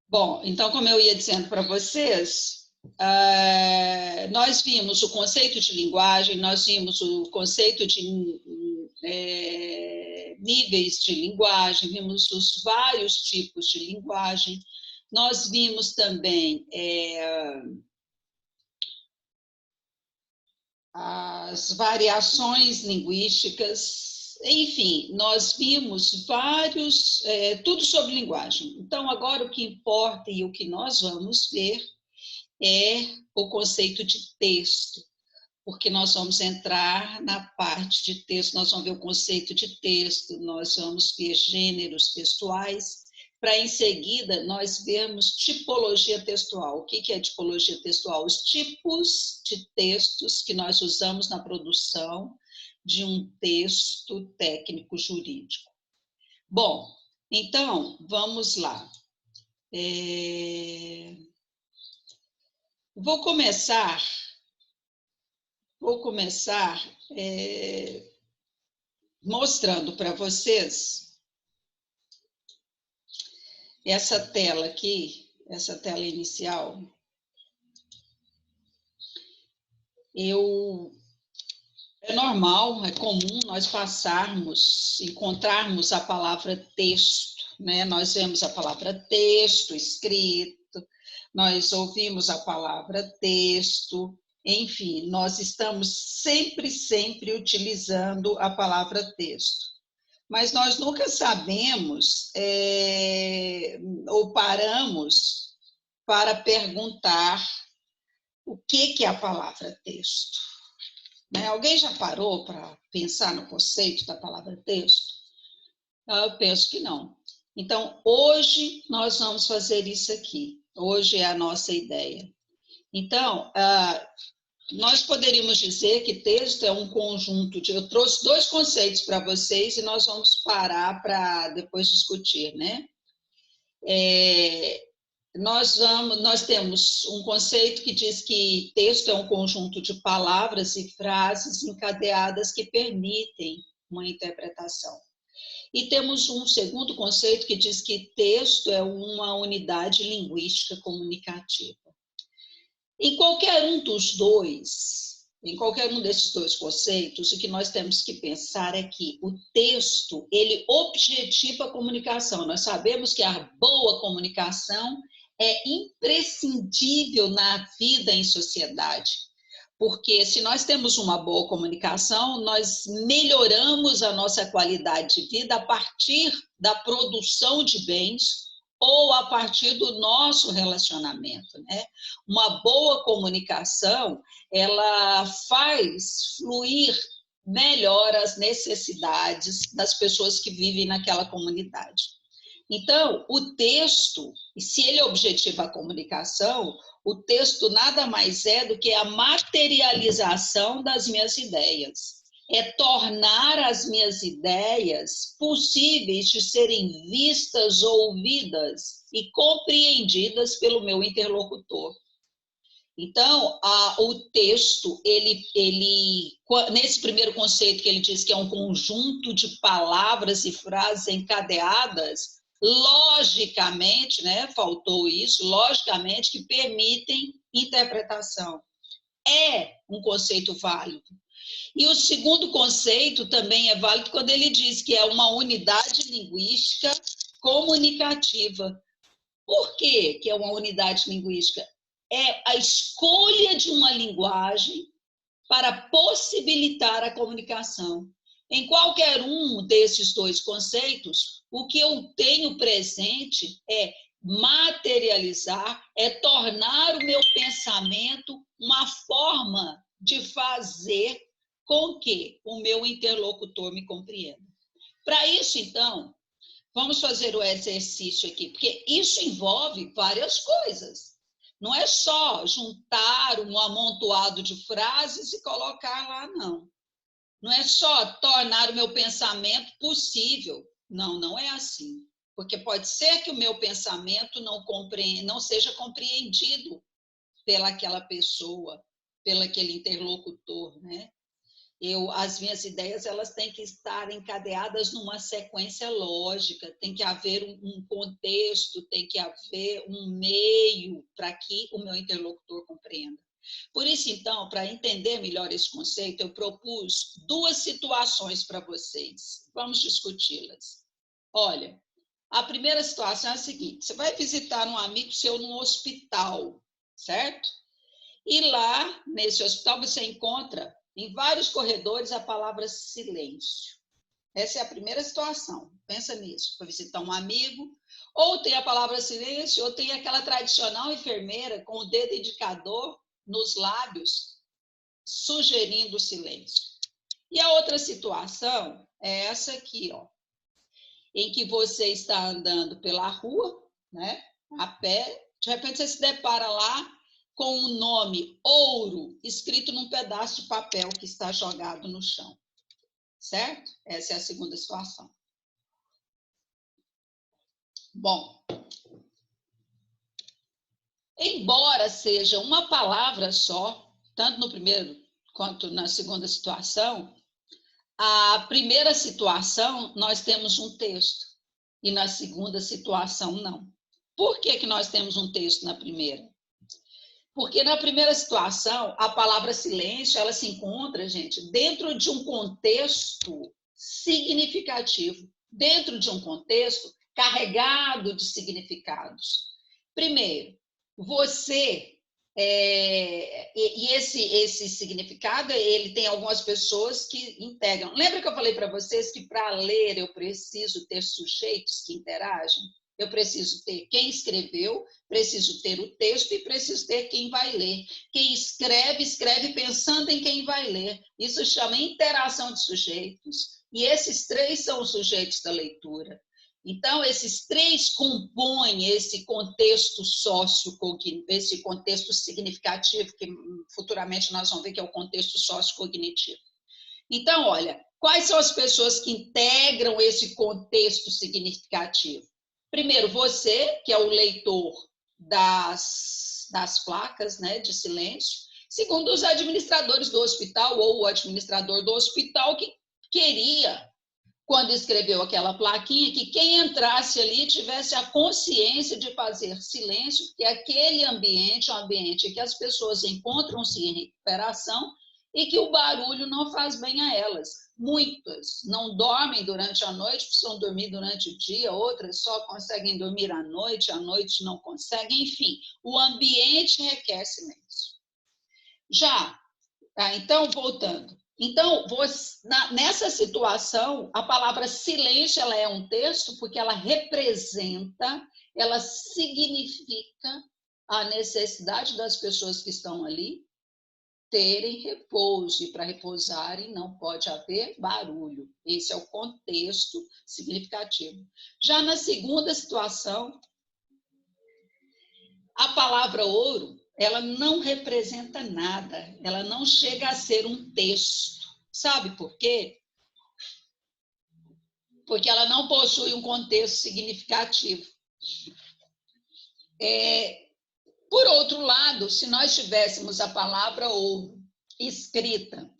Bom, então, como eu ia dizendo para vocês, nós vimos o conceito de linguagem, nós vimos o conceito de níveis de linguagem, vimos os vários tipos de linguagem, nós vimos também as variações linguísticas, enfim, nós vimos vários, tudo sobre linguagem. Então, agora o que importa e o que nós vamos ver é o conceito de texto, porque nós vamos entrar na parte de texto, nós vamos ver o conceito de texto, nós vamos ver gêneros textuais, para em seguida nós vermos tipologia textual. O que é tipologia textual? Os tipos de textos que nós usamos na produção de um texto técnico jurídico. Bom, então, vamos lá. Vou começar mostrando para vocês essa tela aqui, essa tela inicial. É normal, é comum nós encontrarmos a palavra texto, né? Nós vemos a palavra texto escrito, nós ouvimos a palavra texto, enfim, nós estamos sempre utilizando a palavra texto. Mas nós nunca sabemos ou paramos para perguntar o que é a palavra texto. Né? Alguém já parou para pensar no conceito da palavra texto? Eu penso que não. Então, hoje nós vamos fazer isso aqui. Hoje é a nossa ideia. Então, nós poderíamos dizer que texto é um conjunto de... Eu trouxe dois conceitos para vocês e nós vamos parar para depois discutir, né? Nós temos um conceito que diz que texto é um conjunto de palavras e frases encadeadas que permitem uma interpretação. E temos um segundo conceito que diz que texto é uma unidade linguística comunicativa. Em qualquer um desses dois conceitos, o que nós temos que pensar é que o texto, ele objetiva a comunicação. Nós sabemos que a boa comunicação é imprescindível na vida em sociedade, porque se nós temos uma boa comunicação, nós melhoramos a nossa qualidade de vida a partir da produção de bens ou a partir do nosso relacionamento, né? Uma boa comunicação, ela faz fluir melhor as necessidades das pessoas que vivem naquela comunidade. Então, o texto, se ele objetiva a comunicação, o texto nada mais é do que a materialização das minhas ideias. É tornar as minhas ideias possíveis de serem vistas, ouvidas e compreendidas pelo meu interlocutor. Então, o texto, nesse primeiro conceito que ele diz que é um conjunto de palavras e frases encadeadas, logicamente, né, faltou isso, logicamente, que permitem interpretação. É um conceito válido. E o segundo conceito também é válido quando ele diz que é uma unidade linguística comunicativa. Por que é uma unidade linguística? É a escolha de uma linguagem para possibilitar a comunicação. Em qualquer um desses dois conceitos, o que eu tenho presente é materializar, é tornar o meu pensamento uma forma de fazer com que o meu interlocutor me compreenda. Para isso, então, vamos fazer o exercício aqui, porque isso envolve várias coisas. Não é só juntar um amontoado de frases e colocar lá, não. Não é só tornar o meu pensamento possível. Não, não é assim. Porque pode ser que o meu pensamento não seja compreendido pelaquela pessoa, pelo aquele interlocutor, né? As minhas ideias elas têm que estar encadeadas numa sequência lógica, tem que haver um contexto, tem que haver um meio para que o meu interlocutor compreenda. Por isso, então, para entender melhor esse conceito, eu propus 2 situações para vocês. Vamos discuti-las. Olha, a primeira situação é a seguinte: você vai visitar um amigo seu num hospital, certo? E lá, nesse hospital, você encontra em vários corredores a palavra silêncio. Essa é a primeira situação. Pensa nisso. Para visitar um amigo, ou tem a palavra silêncio, ou tem aquela tradicional enfermeira com o dedo indicador nos lábios, sugerindo silêncio. E a outra situação é essa aqui, ó, em que você está andando pela rua, né, a pé, de repente você se depara lá com o nome ouro escrito num pedaço de papel que está jogado no chão, certo? Essa é a segunda situação. Bom, embora seja uma palavra só, tanto no primeiro quanto na segunda situação, a primeira situação nós temos um texto e na segunda situação não. Por que nós temos um texto na primeira? Porque na primeira situação, a palavra silêncio, ela se encontra, gente, dentro de um contexto significativo, dentro de um contexto carregado de significados. Primeiro, você... esse significado, ele tem algumas pessoas que integram. Lembra que eu falei para vocês que para ler eu preciso ter sujeitos que interagem? Eu preciso ter quem escreveu, preciso ter o texto e preciso ter quem vai ler. Quem escreve, escreve pensando em quem vai ler. Isso chama interação de sujeitos. E esses 3 são os sujeitos da leitura. Então, esses 3 compõem esse contexto sociocognitivo, esse contexto significativo, que futuramente nós vamos ver que é o contexto sociocognitivo. Então, olha, quais são as pessoas que integram esse contexto significativo? Primeiro, você, que é o leitor das placas, né, de silêncio. Segundo, os administradores do hospital ou o administrador do hospital que queria, quando escreveu aquela plaquinha, que quem entrasse ali tivesse a consciência de fazer silêncio, porque aquele ambiente é um ambiente em que as pessoas encontram-se em recuperação e que o barulho não faz bem a elas. Muitas não dormem durante a noite, precisam dormir durante o dia, outras só conseguem dormir à noite não conseguem, enfim, o ambiente requer silêncio. Então, voltando. Então, nessa situação, a palavra silêncio ela é um texto porque ela representa, ela significa a necessidade das pessoas que estão ali terem repouso, e para repousarem não pode haver barulho. Esse é o contexto significativo. Já na segunda situação, a palavra ouro, ela não representa nada, ela não chega a ser um texto. Sabe por quê? Porque ela não possui um contexto significativo. Por outro lado, se nós tivéssemos a palavra ouro escrita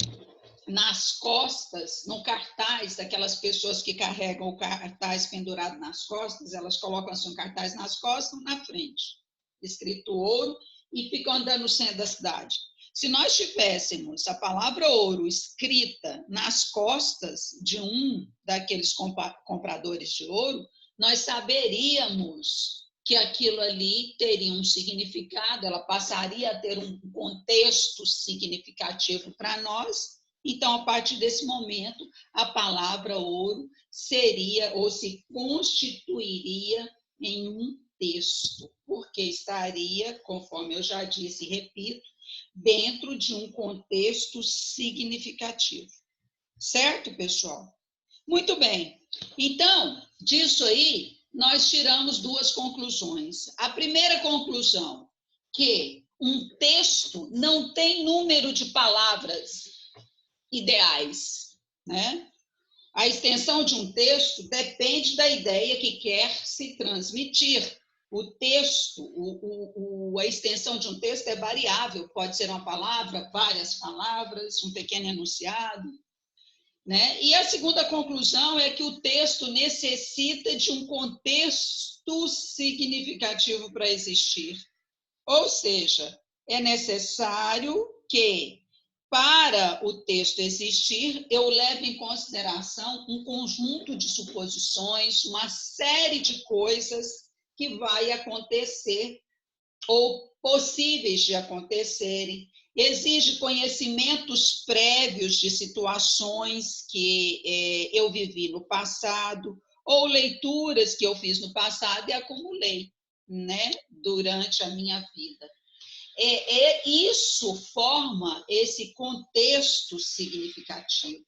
nas costas, no cartaz daquelas pessoas que carregam o cartaz pendurado nas costas, elas colocam assim um cartaz nas costas, na frente, escrito ouro, e ficam andando no centro da cidade. Se nós tivéssemos a palavra ouro escrita nas costas de um daqueles compradores de ouro, nós saberíamos que aquilo ali teria um significado, ela passaria a ter um contexto significativo para nós. Então, a partir desse momento, a palavra ouro seria ou se constituiria em um texto, porque estaria, conforme eu já disse e repito, dentro de um contexto significativo. Certo, pessoal? Muito bem. Então, disso aí, nós tiramos 2 conclusões. A primeira conclusão, que um texto não tem número de palavras ideais, né? A extensão de um texto depende da ideia que quer se transmitir. O texto, a extensão de um texto é variável, pode ser uma palavra, várias palavras, um pequeno enunciado, né? E a segunda conclusão é que o texto necessita de um contexto significativo para existir. Ou seja, é necessário que, para o texto existir, eu leve em consideração um conjunto de suposições, uma série de coisas que vai acontecer ou possíveis de acontecerem. Exige conhecimentos prévios de situações que eu vivi no passado, ou leituras que eu fiz no passado e acumulei, né, durante a minha vida. Isso forma esse contexto significativo.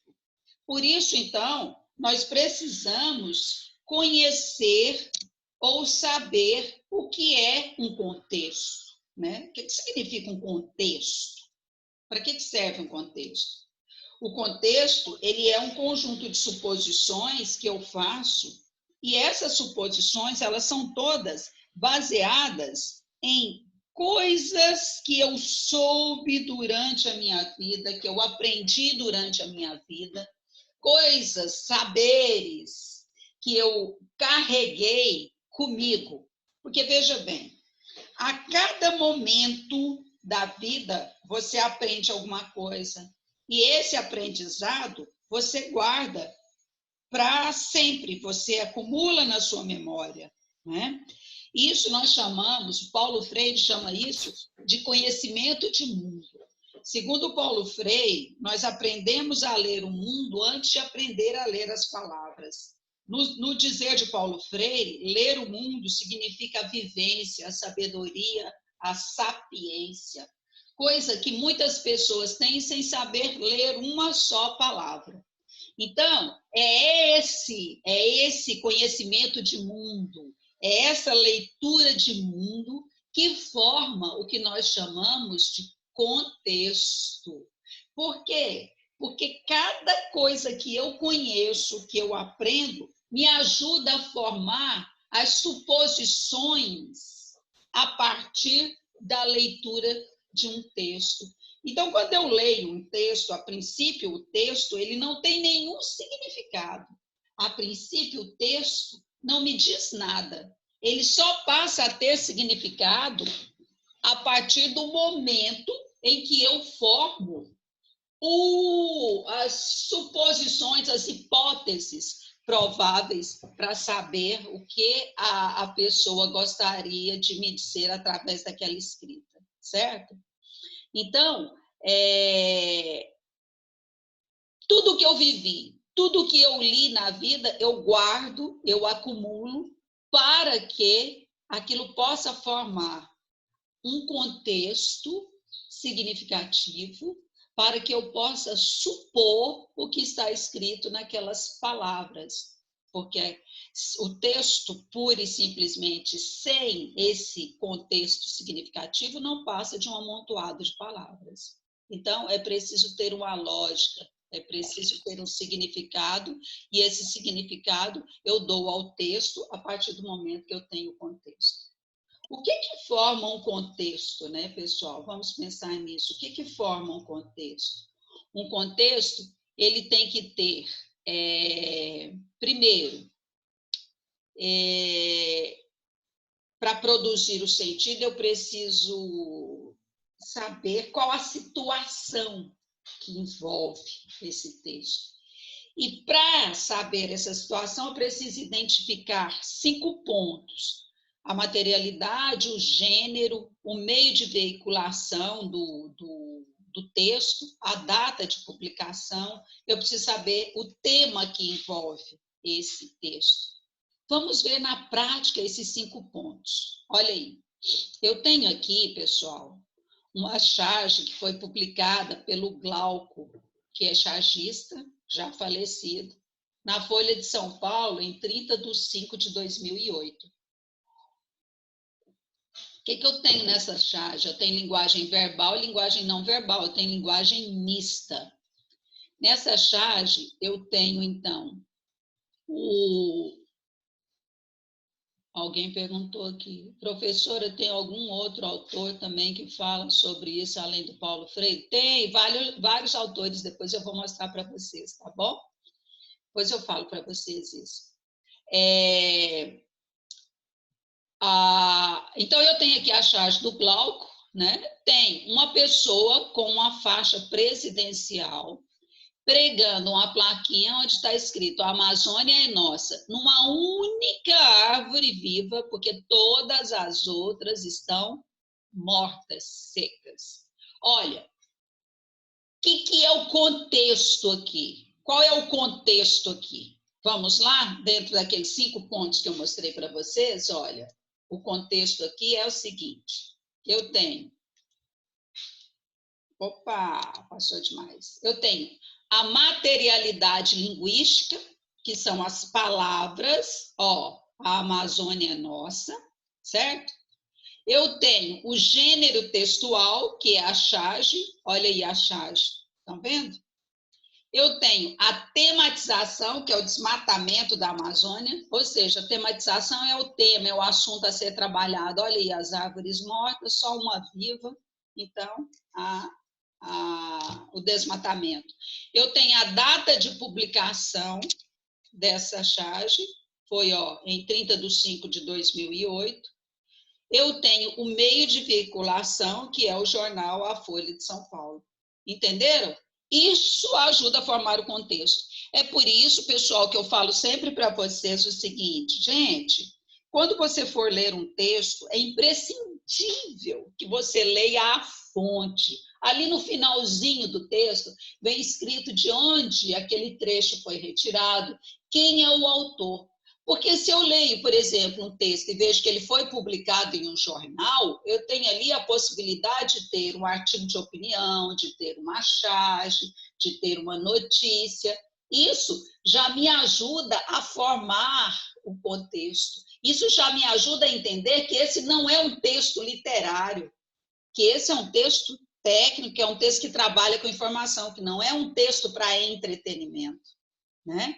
Por isso, então, nós precisamos conhecer ou saber o que é um contexto, né? O que significa um contexto? Para que serve um contexto? O contexto, ele é um conjunto de suposições que eu faço, e essas suposições, elas são todas baseadas em coisas que eu soube durante a minha vida, que eu aprendi durante a minha vida, coisas, saberes que eu carreguei comigo. Porque, veja bem, a cada momento da vida você aprende alguma coisa. E esse aprendizado você guarda para sempre, você acumula na sua memória, né? Isso nós chamamos, Paulo Freire chama isso de conhecimento de mundo. Segundo Paulo Freire, nós aprendemos a ler o mundo antes de aprender a ler as palavras. No dizer de Paulo Freire, ler o mundo significa a vivência, a sabedoria, a sapiência, coisa que muitas pessoas têm sem saber ler uma só palavra. Então, é esse conhecimento de mundo, é essa leitura de mundo que forma o que nós chamamos de contexto. Por quê? Porque cada coisa que eu conheço, que eu aprendo, me ajuda a formar as suposições a partir da leitura de um texto. Então, quando eu leio um texto, a princípio, o texto ele não tem nenhum significado. A princípio, o texto não me diz nada. Ele só passa a ter significado a partir do momento em que eu formo as suposições, as hipóteses prováveis para saber o que a pessoa gostaria de me dizer através daquela escrita, certo? Então, tudo que eu vivi, tudo que eu li na vida, eu guardo, eu acumulo, para que aquilo possa formar um contexto significativo, para que eu possa supor o que está escrito naquelas palavras. Porque o texto, pura e simplesmente, sem esse contexto significativo, não passa de um amontoado de palavras. Então, é preciso ter uma lógica, é preciso ter um significado, e esse significado eu dou ao texto a partir do momento que eu tenho o contexto. O que forma um contexto, né, pessoal? Vamos pensar nisso. O que forma um contexto? Um contexto, ele tem que ter, primeiro, para produzir o sentido, eu preciso saber qual a situação que envolve esse texto. E para saber essa situação, eu preciso identificar 5 pontos: a materialidade, o gênero, o meio de veiculação do texto, a data de publicação. Eu preciso saber o tema que envolve esse texto. Vamos ver na prática esses 5 pontos. Olha aí, eu tenho aqui, pessoal, uma charge que foi publicada pelo Glauco, que é chargista, já falecido, na Folha de São Paulo, em 30/5/2008. O que eu tenho nessa charge? Eu tenho linguagem verbal e linguagem não verbal, eu tenho linguagem mista. Nessa charge, eu tenho, então, Alguém perguntou aqui, professora, tem algum outro autor também que fala sobre isso, além do Paulo Freire? Tem vários autores, depois eu vou mostrar para vocês, tá bom? Depois eu falo para vocês isso. Então, eu tenho aqui a charge do Glauco, né? Tem uma pessoa com uma faixa presidencial pregando uma plaquinha onde está escrito a Amazônia é nossa, numa única árvore viva, porque todas as outras estão mortas, secas. Olha, o que é o contexto aqui? Qual é o contexto aqui? Vamos lá? Dentro daqueles 5 pontos que eu mostrei para vocês, olha, o contexto aqui é o seguinte, eu tenho... Opa, passou demais. Eu tenho a materialidade linguística, que são as palavras, ó, a Amazônia é nossa, certo? Eu tenho o gênero textual, que é a charge, olha aí a charge, estão vendo? Eu tenho a tematização, que é o desmatamento da Amazônia, ou seja, a tematização é o tema, é o assunto a ser trabalhado. Olha aí as árvores mortas, só uma viva. Então, o desmatamento. Eu tenho a data de publicação dessa charge, foi em 30/5/2008. Eu tenho o meio de veiculação, que é o jornal A Folha de São Paulo. Entenderam? Isso ajuda a formar o contexto. É por isso, pessoal, que eu falo sempre para vocês o seguinte, gente, quando você for ler um texto, é imprescindível que você leia a fonte. Ali no finalzinho do texto, vem escrito de onde aquele trecho foi retirado, quem é o autor. Porque se eu leio, por exemplo, um texto e vejo que ele foi publicado em um jornal, eu tenho ali a possibilidade de ter um artigo de opinião, de ter uma charge, de ter uma notícia. Isso já me ajuda a formar o contexto. Isso já me ajuda a entender que esse não é um texto literário, que esse é um texto técnico, que é um texto que trabalha com informação, que não é um texto para entretenimento, né?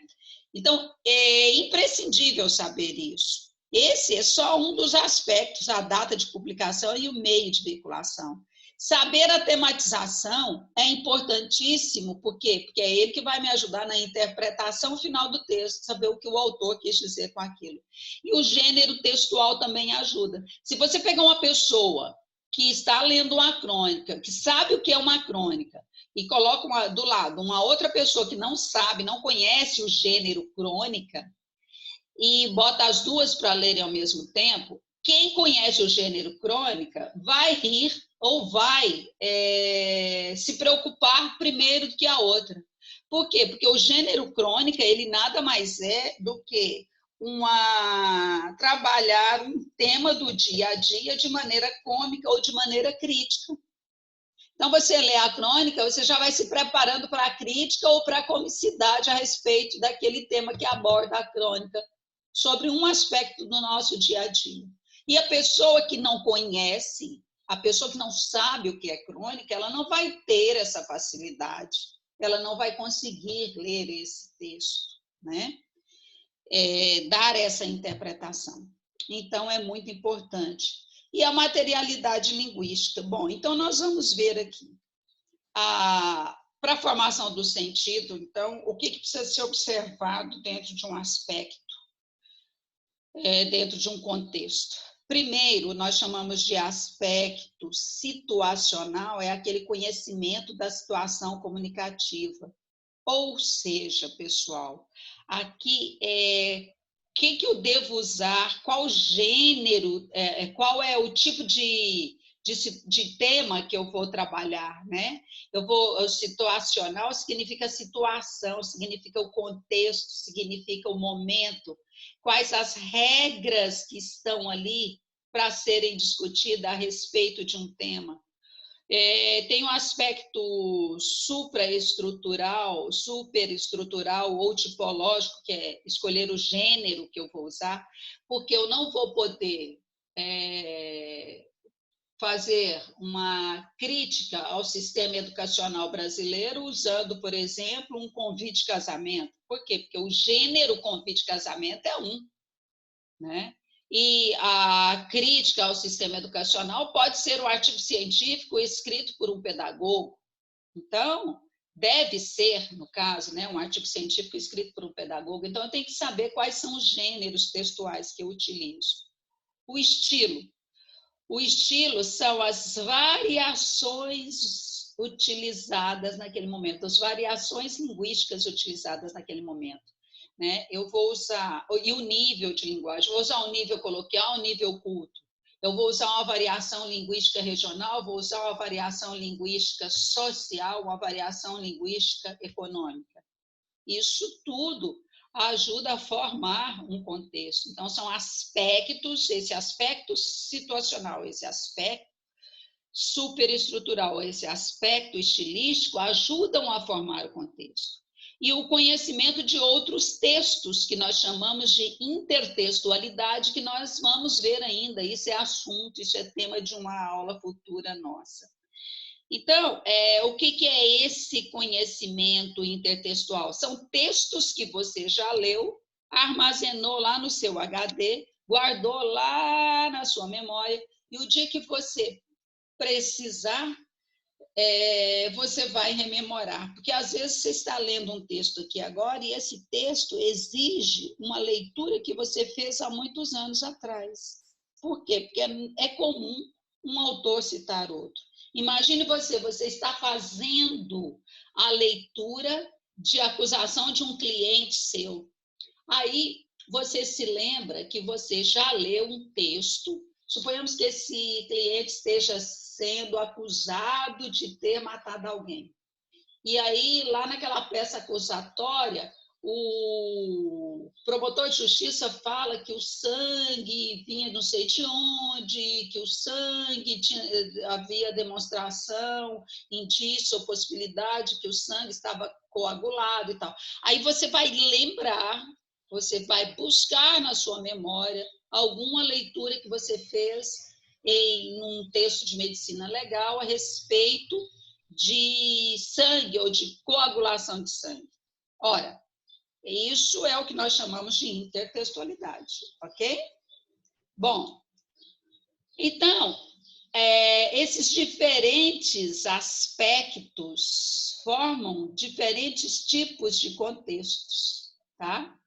Então, é imprescindível saber isso. Esse é só um dos aspectos, a data de publicação e o meio de veiculação. Saber a tematização é importantíssimo, por quê? Porque é ele que vai me ajudar na interpretação final do texto, saber o que o autor quis dizer com aquilo. E o gênero textual também ajuda. Se você pegar uma pessoa que está lendo uma crônica, que sabe o que é uma crônica, e coloca do lado uma outra pessoa que não sabe, não conhece o gênero crônica, e bota as duas para lerem ao mesmo tempo, quem conhece o gênero crônica vai rir ou vai se preocupar primeiro do que a outra. Por quê? Porque o gênero crônica, ele nada mais é do que trabalhar um tema do dia a dia de maneira cômica ou de maneira crítica. Então, você lê a crônica, você já vai se preparando para a crítica ou para a comicidade a respeito daquele tema que aborda a crônica, sobre um aspecto do nosso dia a dia. E a pessoa que não conhece, a pessoa que não sabe o que é crônica, ela não vai ter essa facilidade, ela não vai conseguir ler esse texto, né? Dar essa interpretação. Então, é muito importante. E a materialidade linguística. Bom, então nós vamos ver aqui. Para a formação do sentido, então, o que precisa ser observado dentro de um aspecto, dentro de um contexto? Primeiro, nós chamamos de aspecto situacional, é aquele conhecimento da situação comunicativa. Ou seja, pessoal, aqui o que eu devo usar, qual gênero, qual é o tipo de tema que eu vou trabalhar, né? O situacional significa situação, significa o contexto, significa o momento, quais as regras que estão ali para serem discutidas a respeito de um tema. Tem um aspecto superestrutural ou tipológico, que é escolher o gênero que eu vou usar, porque eu não vou poder fazer uma crítica ao sistema educacional brasileiro usando, por exemplo, um convite de casamento. Por quê? Porque o gênero convite de casamento é um, né? E a crítica ao sistema educacional pode ser um artigo científico escrito por um pedagogo. Então, deve ser, no caso, né, um artigo científico escrito por um pedagogo. Então, eu tenho que saber quais são os gêneros textuais que eu utilizo. O estilo. O estilo são as variações utilizadas naquele momento, as variações linguísticas utilizadas naquele momento. Né? Eu vou usar, e o nível de linguagem, eu vou usar um nível coloquial, um nível culto. Eu vou usar uma variação linguística regional, vou usar uma variação linguística social, uma variação linguística econômica. Isso tudo ajuda a formar um contexto. Então, são aspectos, esse aspecto situacional, esse aspecto superestrutural, esse aspecto estilístico, ajudam a formar o contexto. E o conhecimento de outros textos, que nós chamamos de intertextualidade, que nós vamos ver ainda. Isso é assunto, isso é tema de uma aula futura nossa. Então, o que é esse conhecimento intertextual? São textos que você já leu, armazenou lá no seu HD, guardou lá na sua memória, e o dia que você precisar, você vai rememorar. Porque, às vezes, você está lendo um texto aqui agora, e esse texto exige uma leitura que você fez há muitos anos atrás. Por quê? Porque é comum um autor citar outro. Imagine você está fazendo a leitura de acusação de um cliente seu. Aí você se lembra que você já leu um texto, suponhamos que esse cliente esteja sendo acusado de ter matado alguém. E aí, lá naquela peça acusatória, o promotor de justiça fala que o sangue vinha não sei de onde, que o sangue havia demonstração, indício ou possibilidade que o sangue estava coagulado e tal. Aí você vai lembrar, você vai buscar na sua memória alguma leitura que você fez em um texto de medicina legal a respeito de sangue ou de coagulação de sangue. Ora, isso é o que nós chamamos de intertextualidade, ok? Bom, então, esses diferentes aspectos formam diferentes tipos de contextos, tá?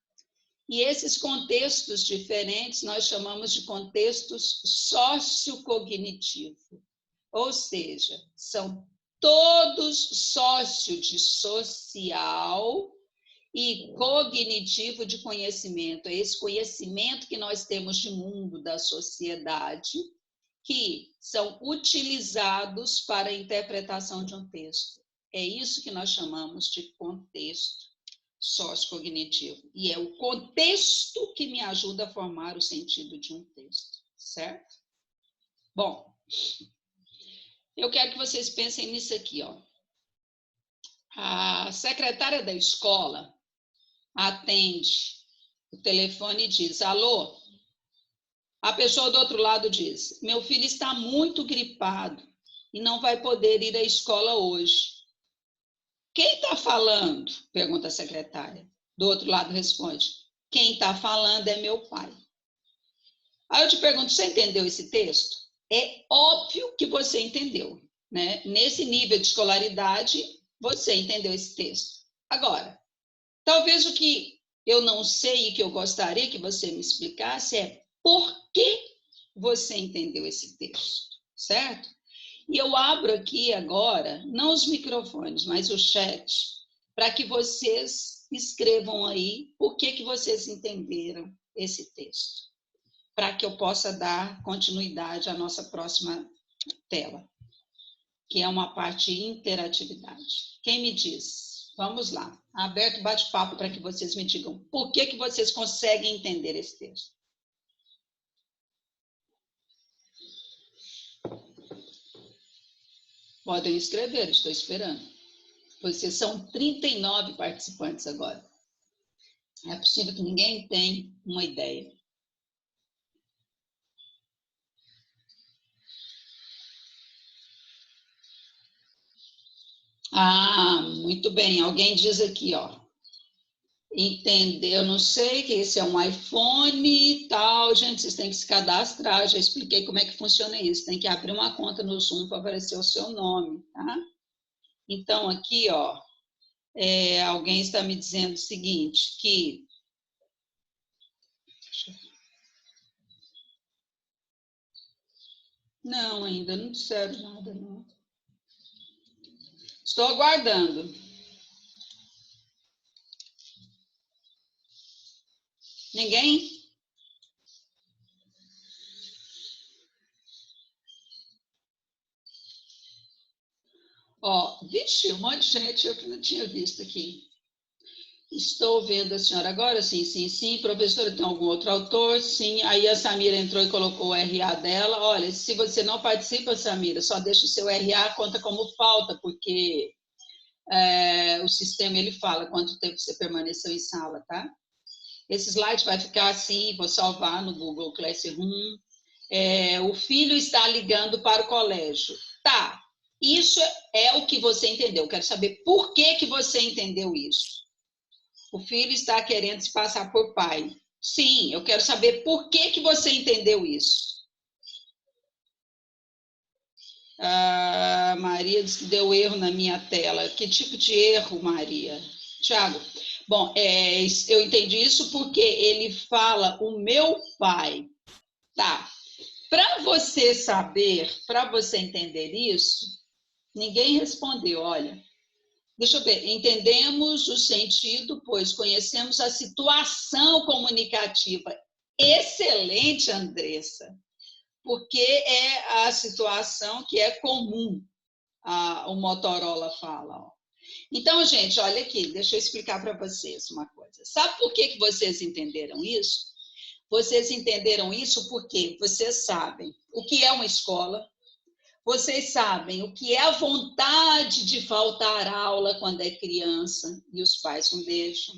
E esses contextos diferentes nós chamamos de contextos sociocognitivos, ou seja, são todos sócio de social e cognitivo de conhecimento. É esse conhecimento que nós temos de mundo, da sociedade, que são utilizados para a interpretação de um texto. É isso que nós chamamos de contexto sociocognitivo. E é o contexto que me ajuda a formar o sentido de um texto, certo? Bom, eu quero que vocês pensem nisso aqui, ó. A secretária da escola atende o telefone e diz: alô? A pessoa do outro lado diz: meu filho está muito gripado e não vai poder ir à escola hoje. Quem está falando? Pergunta a secretária. Do outro lado responde: quem está falando é meu pai. Aí eu te pergunto: você entendeu esse texto? É óbvio que você entendeu, né? Nesse nível de escolaridade, você entendeu esse texto. Agora, talvez o que eu não sei e que eu gostaria que você me explicasse é por que você entendeu esse texto, certo? E eu abro aqui agora, não os microfones, mas o chat, para que vocês escrevam aí por que vocês entenderam esse texto, para que eu possa dar continuidade à nossa próxima tela, que é uma parte de interatividade. Quem me diz? Vamos lá. Aberto bate-papo para que vocês me digam por que vocês conseguem entender esse texto. Podem escrever, estou esperando. Vocês são 39 participantes agora. É possível que ninguém tenha uma ideia. Ah, muito bem. Alguém diz aqui, ó. entender, eu não sei que esse é um iPhone e tal, gente, vocês têm que se cadastrar, já expliquei como é que funciona isso, tem que abrir uma conta no Zoom para aparecer o seu nome, tá? Então, aqui, ó, alguém está me dizendo o seguinte, que... Não, ainda não disseram nada, não. Estou aguardando. Ninguém? Ó, vixe, um monte de gente eu que não tinha visto aqui. Estou vendo a senhora agora, sim, sim, sim. Professora, tem algum outro autor? Sim. Aí a Samira entrou e colocou o RA dela. Olha, se você não participa, Samira, só deixa o seu RA, conta como falta, porque o sistema ele fala quanto tempo você permaneceu em sala, tá? Esse slide vai ficar assim, vou salvar no Google Classroom. O filho está ligando para o colégio. Tá, isso é o que você entendeu. Quero saber por que, que você entendeu isso. O filho está querendo se passar por pai. Sim, eu quero saber por que, que você entendeu isso. Maria disse que deu erro na minha tela. Que tipo de erro, Maria? Tiago, bom, eu entendi isso porque ele fala o meu pai. Tá. Para você saber, para você entender isso, ninguém respondeu, olha. Deixa eu ver, entendemos o sentido, pois conhecemos a situação comunicativa. Excelente, Andressa, porque é a situação que é comum, o Motorola fala. Ó. Então, gente, olha aqui, deixa eu explicar para vocês uma coisa. Sabe por que, que vocês entenderam isso? Vocês entenderam isso porque vocês sabem o que é uma escola, vocês sabem o que é a vontade de faltar aula quando é criança e os pais não deixam.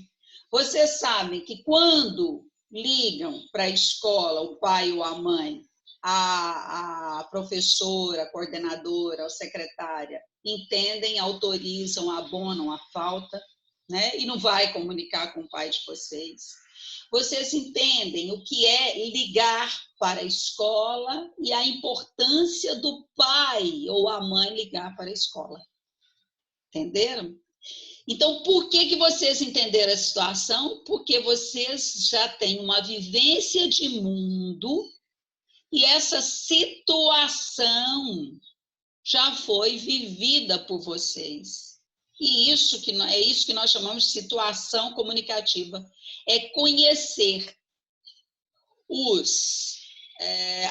Vocês sabem que quando ligam para a escola, o pai ou a mãe, a professora, a coordenadora, a secretária, entendem, autorizam, abonam a falta, né? E não vai comunicar com o pai de vocês. Vocês entendem o que é ligar para a escola e a importância do pai ou a mãe ligar para a escola. Entenderam? Então, por que, que vocês entenderam a situação? Porque vocês já têm uma vivência de mundo e essa situação já foi vivida por vocês. E isso é isso que nós chamamos de situação comunicativa. É conhecer os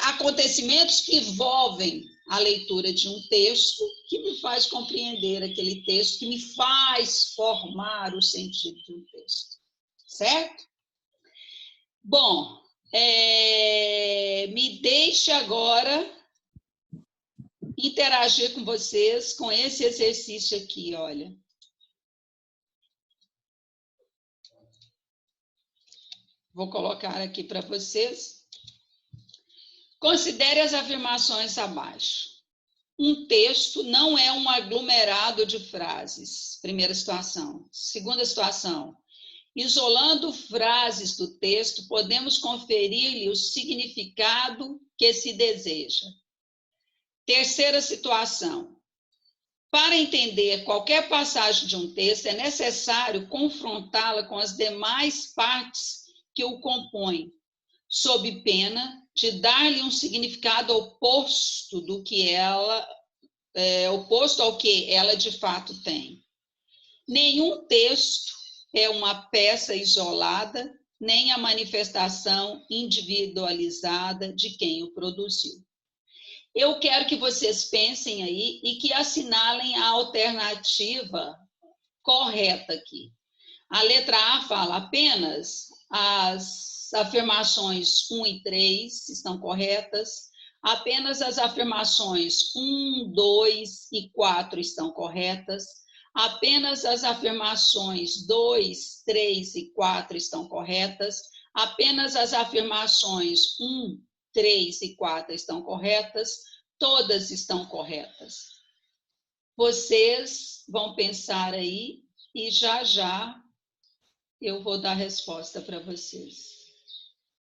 acontecimentos que envolvem a leitura de um texto que me faz compreender aquele texto, que me faz formar o sentido de um texto. Certo? Bom, me deixe agora interagir com vocês com esse exercício aqui, olha. Vou colocar aqui para vocês. Considere as afirmações abaixo. Um texto não é um aglomerado de frases. Primeira situação. Segunda situação. Isolando frases do texto, podemos conferir-lhe o significado que se deseja. Terceira situação. Para entender qualquer passagem de um texto, é necessário confrontá-la com as demais partes que o compõem, sob pena de dar-lhe um significado oposto do que ela, oposto ao que ela de fato tem. Nenhum texto é uma peça isolada, nem a manifestação individualizada de quem o produziu. Eu quero que vocês pensem aí e que assinalem a alternativa correta aqui. A letra A fala apenas as afirmações 1 e 3 estão corretas, apenas as afirmações 1, 2 e 4 estão corretas, apenas as afirmações 2, 3 e 4 estão corretas, apenas as afirmações 1, 3 e 4 estão corretas, todas estão corretas. Vocês vão pensar aí e já eu vou dar resposta para vocês.